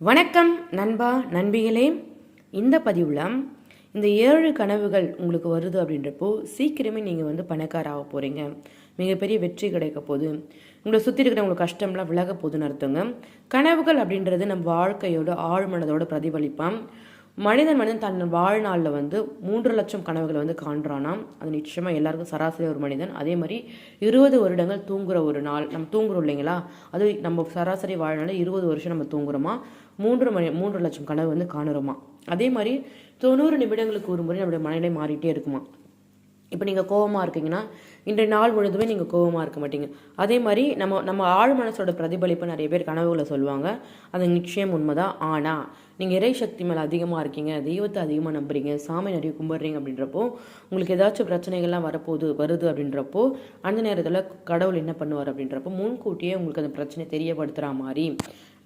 வணக்கம் நண்பா நண்பிகளே. இந்த பதிவில் இந்த 7 கனவுகள் உங்களுக்கு வருது அப்படின்றப்போ சீக்கிரமே நீங்கள் பணக்கார ஆக போகிறீங்க. மிகப்பெரிய வெற்றி கிடைக்க போகுது. உங்களை சுற்றி இருக்கிற உங்களுக்கு கஷ்டம்லாம் விலக போகுதுன்னு அர்த்தங்க. கனவுகள் அப்படின்றது நம்ம வாழ்க்கையோட ஆழ்மனதோட பிரதிபலிப்பான். மனிதன் தன் வாழ்நாளில் 3 லட்சம் கனவுகளை காண்றானாம். அது நிச்சயமாக எல்லாருக்கும் சராசரி ஒரு மனிதன். அதே மாதிரி 20 வருடங்கள் தூங்குற ஒரு நாள் நம்ம தூங்குறோம் இல்லைங்களா, அது நம்ம சராசரி வாழ்நாள் 20 வருஷம் நம்ம தூங்குறோமா, 3 லட்சம் கனவு காணுறோமா. அதே மாதிரி 90 நிமிடங்களுக்கு ஒரு முறை நம்மளுடைய மனநிலை மாறிட்டே இருக்குமா. இப்போ நீங்கள் கோபமாக இருக்கீங்கன்னா இன்றைய நாள் முழுதுமே நீங்கள் கோபமாக இருக்க மாட்டீங்க. அதே மாதிரி நம்ம ஆழ் மனசோட பிரதிபலிப்பு நிறைய பேர் கனவுகளை சொல்லுவாங்க. அது நிச்சயம் உண்மைதான். ஆனால் நீங்கள் இறை சக்தி மேலே அதிகமாக இருக்கீங்க, தெய்வத்தை அதிகமாக நம்புறீங்க, சாமி நிறைய கும்பிட்றீங்க அப்படின்றப்போ உங்களுக்கு ஏதாச்சும் பிரச்சனைகள்லாம் வருது அப்படின்றப்போ அந்த நேரத்தில் கடவுள் என்ன பண்ணுவார் அப்படின்றப்போ முன்கூட்டியே உங்களுக்கு அந்த பிரச்சனை தெரியப்படுத்துகிற மாதிரி,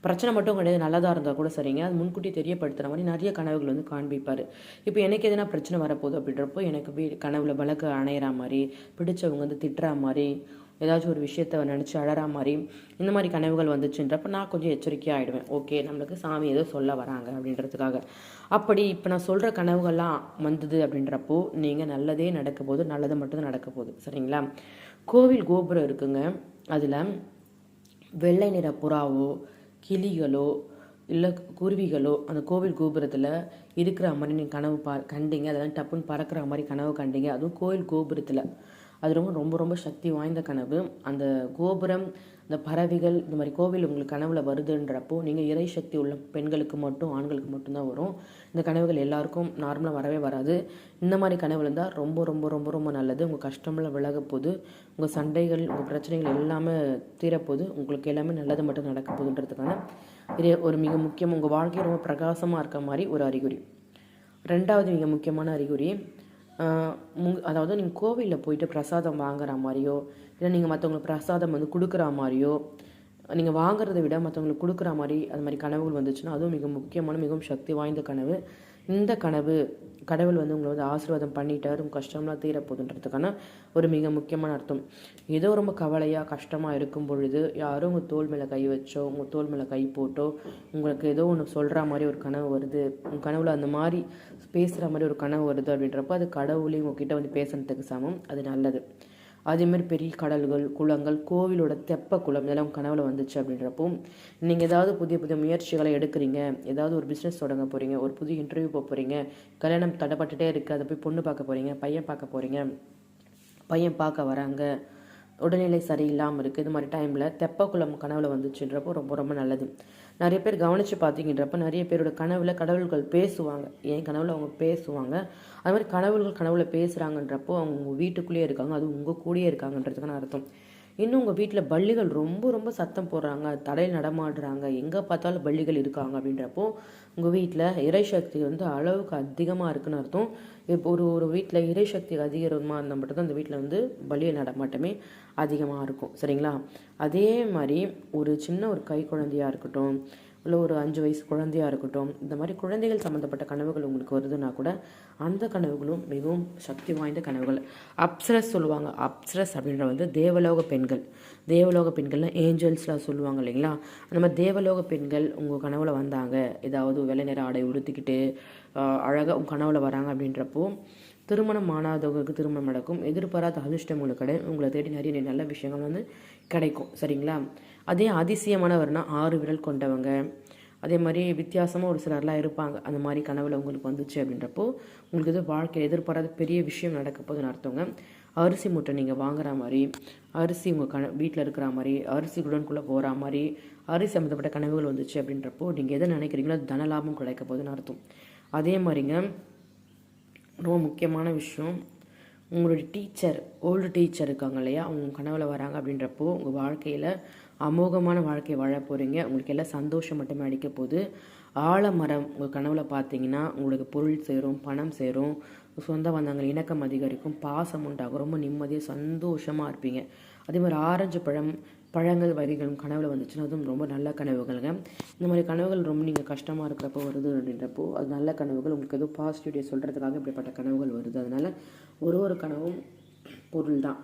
பிரச்சனை மட்டும் கிடையாது, நல்லதாக இருந்தால் கூட சரிங்க, அது முன்கூட்டி தெரியப்படுத்துகிற மாதிரி நிறைய கனவுகள் காண்பிப்பார். இப்போ எனக்கு எதனா பிரச்சனை வரப்போகுது அப்படின்றப்போ எனக்கு கனவுல விளக்கு அணையிற மாதிரி, பிடிச்சவங்க திட்டுற மாதிரி, ஏதாச்சும் ஒரு விஷயத்த நினச்சி அழற மாதிரி, இந்த மாதிரி கனவுகள் வந்துச்சுன்றப்ப நான் கொஞ்சம் எச்சரிக்கையாக ஆகிடுவேன். ஓகே, நம்மளுக்கு சாமி ஏதோ சொல்ல வராங்க அப்படின்றதுக்காக. அப்படி இப்போ நான் சொல்கிற கனவுகள்லாம் வந்தது அப்படின்றப்போ நீங்கள் நல்லதே நடக்க போகுது, நல்லது மட்டும்தான் நடக்க போகுது. சரிங்களா. கோவில் கோபுரம் இருக்குங்க, அதில் வெள்ளை நிற புறாவோ கிளிகளோ இல்லை குருவிகளோ அந்த கோவில் கோபுரத்தில் இருக்கிற மாதிரி நீங்கள் கனவு கண்டீங்க, அதெல்லாம் டப்புன்னு பறக்கிற மாதிரி கனவு கண்டீங்க, அதுவும் கோவில் கோபுரத்தில், அது ரொம்ப ரொம்ப சக்தி வாய்ந்த கனவு. அந்த கோபுரம், இந்த பறவைகள், இந்த மாதிரி கோவில் உங்களுக்கு கனவுல வருதுன்றப்போ நீங்கள் இறை சக்தி உள்ள பெண்களுக்கு மட்டும் ஆண்களுக்கு மட்டும்தான் வரும். இந்த கனவுகள் எல்லாருக்கும் நார்மலாக வரவே வராது. இந்த மாதிரி கனவுல இருந்தால் ரொம்ப ரொம்ப ரொம்ப ரொம்ப நல்லது. உங்கள் கஷ்டமெல்லாம் விலக போகுது, உங்கள் சண்டைகள் உங்கள் பிரச்சனைகள் எல்லாமே தீரப்போகுது, உங்களுக்கு எல்லாமே நல்லது மட்டும் நடக்க போகுதுன்றதுக்கான இது ஒரு மிக முக்கியம். உங்கள் வாழ்க்கை ரொம்ப பிரகாசமாக இருக்க மாதிரி ஒரு அறிகுறி. ரெண்டாவது மிக முக்கியமான அறிகுறி, அதாவது நீங்கள் கோவிலில் போயிட்டு பிரசாதம் வாங்குற மாதிரியோ இல்லை நீங்கள் மற்றவங்களுக்கு பிரசாதம் கொடுக்குற மாதிரியோ, நீங்கள் வாங்குறத விட மற்றவங்களுக்கு கொடுக்குற மாதிரி அது மாதிரி கனவுகள் வந்துச்சுன்னா அதுவும் மிக முக்கியமான மிகவும் சக்தி வாய்ந்த கனவு. இந்த கனவு கடவுள் உங்களை ஆசீர்வாதம் பண்ணிட்டார், உங்கள் கஷ்டம்லாம் தீரப்போகுதுன்றதுக்கான ஒரு மிக முக்கியமான அர்த்தம். ஏதோ ரொம்ப கவலையாக கஷ்டமாக இருக்கும் பொழுது யாரோ உங்கள் தோல் மேலே கை வச்சோ உங்கள் தோல் மேலே கை போட்டோ உங்களுக்கு ஏதோ ஒன்று சொல்கிற மாதிரி ஒரு கனவு வருது, உங்கள் கனவுல அந்த மாதிரி பேசுகிற மாதிரி ஒரு கனவு வருது அப்படின்றப்போ அது கடவுளையும் உங்ககிட்ட பேசுறதுக்கு சமம், அது நல்லது. அதேமாதிரி பெரிய கடல்கள், குளங்கள், கோவிலோட தெப்ப குளம் இதெல்லாம் உங்கள் கனவுல வந்துச்சு அப்படின்றப்போ நீங்கள் ஏதாவது புதிய புதிய முயற்சிகளை எடுக்கிறீங்க, ஏதாவது ஒரு பிஸ்னஸ் தொடங்க போகிறீங்க, ஒரு புதிய இன்டர்வியூ போக போகிறீங்க, கல்யாணம் தடைப்பட்டுட்டே இருக்குது, அதை போய் பொண்ணு பார்க்க போகிறீங்க, பையன் பார்க்க போகிறீங்க, பையன் பார்க்க வராங்க, உடல்நிலை சரியில்லாமல் இருக்குது, இது மாதிரி டைமில் தெப்பக்குளம் கனவுல வந்துச்சுன்றப்போ ரொம்ப ரொம்ப நல்லது. நிறைய பேர் கவனித்து பார்த்தீங்கன்றப்ப நிறைய பேரோட கனவுல கடவுள்கள் பேசுவாங்க. என் கனவுல அவங்க பேசுவாங்க. அது மாதிரி கனவுல பேசுகிறாங்கன்றப்போ அவங்க உங்கள் வீட்டுக்குள்ளேயே இருக்காங்க, அது உங்கள் கூடயே இருக்காங்கன்றதுக்கான அர்த்தம். இன்னும் உங்கள் வீட்டில் பள்ளிகள் ரொம்ப ரொம்ப சத்தம் போடுறாங்க, தடையில் நடமாடுறாங்க, எங்கே பார்த்தாலும் பள்ளிகள் இருக்காங்க அப்படின்றப்போ உங்கள் வீட்டில் இறைசக்தி அளவுக்கு அதிகமாக இருக்குன்னு அர்த்தம். இப்போ ஒரு வீட்டில் இறைசக்தி அதிகமாக இருந்தால் மட்டும்தான் அந்த வீட்டில் பள்ளிகள் நடமாட்டமே அதிகமாக இருக்கும். சரிங்களா. அதே மாதிரி ஒரு சின்ன ஒரு கை குழந்தையாக இருக்கட்டும், இல்லை ஒரு 5 வயசு குழந்தையாக இருக்கட்டும், இந்த மாதிரி குழந்தைகள் சம்மந்தப்பட்ட கனவுகள் உங்களுக்கு வருதுன்னா கூட அந்த கனவுகளும் மிகவும் சக்தி வாய்ந்த கனவுகள். அப்சரஸ் சொல்லுவாங்க. அப்சரஸ் அப்படின்ற தேவலோக பெண்கள். தேவலோக பெண்கள்லாம் ஏஞ்சல்ஸ்லாம் சொல்லுவாங்க இல்லைங்களா. அந்த மாதிரி தேவலோக பெண்கள் உங்கள் கனவுல வந்தாங்க, ஏதாவது வெள்ளை நிற ஆடை உடுத்திக்கிட்டு அழகாக உங்கள் கனவுல வராங்க அப்படின்றப்போ திருமணம் ஆனாதவங்களுக்கு திருமணம் நடக்கும், எதிர்பாராத அதிர்ஷ்டம் உங்களுக்கு உங்களை தேடி நிறைய நல்ல விஷயங்கள் கிடைக்கும். சரிங்களா. அதே அதிசயமானவர்னா 6 விரல் கொண்டவங்க, அதே மாதிரி வித்தியாசமாக ஒரு சிலர்லாம் இருப்பாங்க. அந்த மாதிரி கனவுல உங்களுக்கு வந்துச்சு அப்படின்றப்போ உங்களுக்கு இது வாழ்க்கையில் எதிர்பாராத பெரிய விஷயம் நடக்க போகுதுன்னு அர்த்தங்க. அரிசி மூட்டை நீங்கள் வாங்குற மாதிரி, அரிசி உங்கள் வீட்டில் இருக்கிற மாதிரி, அரிசி குடனுக்குள்ளே போகிற மாதிரி, அரிசி சம்மந்தப்பட்ட கனவுகள் வந்துச்சு அப்படின்றப்போ நீங்கள் எதை நினைக்கிறீங்களோ அது தனலாபம் கிடைக்க போகுதுன்னு அர்த்தம். அதே மாதிரிங்க ரொம்ப முக்கியமான விஷயம், உங்களுடைய டீச்சர், ஓல்டு டீச்சர் இருக்காங்க இல்லையா, அவங்க கனவுல வராங்க அப்படின்றப்போ உங்கள் வாழ்க்கையில் அமோகமான வாழ்க்கை வாழ போகிறீங்க. உங்களுக்கு எல்லாம் சந்தோஷம் மட்டுமே அடிக்க போகுது. ஆலமரம் உங்கள் கனவுல பார்த்தீங்கன்னா உங்களுக்கு பொருள் சேரும், பணம் சேரும், சொந்த பந்தங்கள் இணக்கம் அதிகரிக்கும், பாசம் உண்டாகும், ரொம்ப நிம்மதியாக சந்தோஷமாக இருப்பீங்க. அதே மாதிரி ஆரஞ்சு பழங்கள் வகைகளும் கனவுல வந்துச்சுன்னா அதுவும் ரொம்ப நல்ல கனவுகள்ங்க. இந்த மாதிரி கனவுகள் ரொம்ப நீங்கள் கஷ்டமாக இருக்கிறப்போ வருது அப்படின்றப்போ அது நல்ல கனவுகள், உங்களுக்கு எதுவும் பாசிட்டிவிட்டியை சொல்கிறதுக்காக இப்படிப்பட்ட கனவுகள் வருது. அதனால் ஒரு கனவும் பொருள் தான்.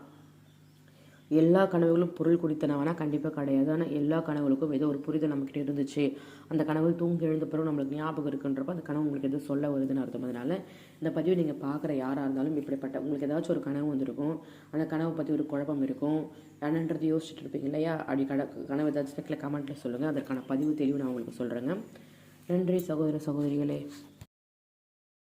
எல்லா கனவுகளும் பொருள் குறித்தனவானா கண்டிப்பாக கிடையாது. ஆனால் எல்லா கனவுகளுக்கும் ஏதோ ஒரு புரிதல் நம்மக்கிட்ட இருந்துச்சு, அந்த கனவு தூங்கி எழுந்த பிறகு நம்மளுக்கு ஞாபகம் இருக்குன்றப்போ அந்த கனவு உங்களுக்கு எதுவும் சொல்ல வருதுன்னு அர்த்தம். அதனால் இந்த பதிவை நீங்கள் பார்க்குற யாராக இருந்தாலும் இப்படிப்பட்ட உங்களுக்கு ஏதாச்சும் ஒரு கனவு வந்திருக்கும், அந்த கனவை பற்றி ஒரு குழப்பம் இருக்கும், என்னன்றது யோசிச்சுட்டு இருப்பீங்க இல்லையா? அப்படி கனவு ஏதாச்சும் கமெண்ட்டில் சொல்லுங்கள், அதற்கான பதிவு தெளிவு நான் உங்களுக்கு சொல்கிறேங்க. நன்றி சகோதர சகோதரிகளே.